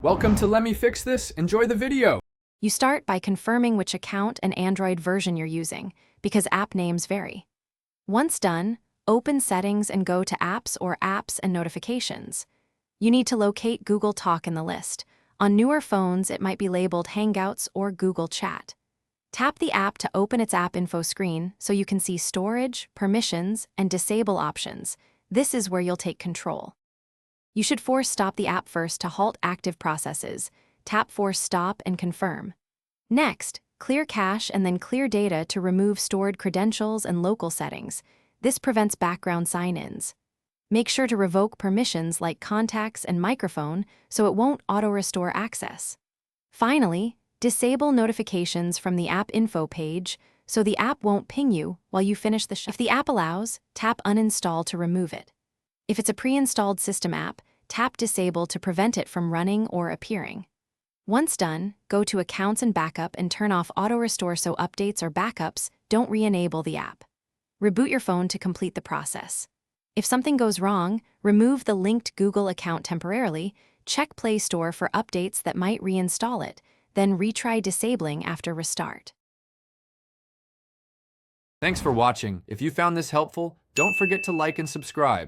Welcome to Let Me Fix This. Enjoy the video. You start by confirming which account and Android version you're using, because app names vary. Once done, open Settings and go to Apps or Apps and Notifications. You need to locate Google Talk in the list. On newer phones, it might be labeled Hangouts or Google Chat. Tap the app to open its app info screen so you can see storage, permissions, and disable options. This is where you'll take control. You should force stop the app first to halt active processes. Tap force stop and confirm. Next, clear cache and then clear data to remove stored credentials and local settings. This prevents background sign-ins. Make sure to revoke permissions like contacts and microphone so it won't auto-restore access. Finally, disable notifications from the app info page so the app won't ping you while you finish the If the app allows, tap uninstall to remove it. If it's a pre-installed system app, tap disable to prevent it from running or appearing. Once done, go to Accounts and Backup and turn off Auto Restore so updates or backups don't re-enable the app. Reboot your phone to complete the process. If something goes wrong, remove the linked Google account temporarily, check Play Store for updates that might reinstall it, then retry disabling after restart. Thanks for watching. If you found this helpful, don't forget to like and subscribe.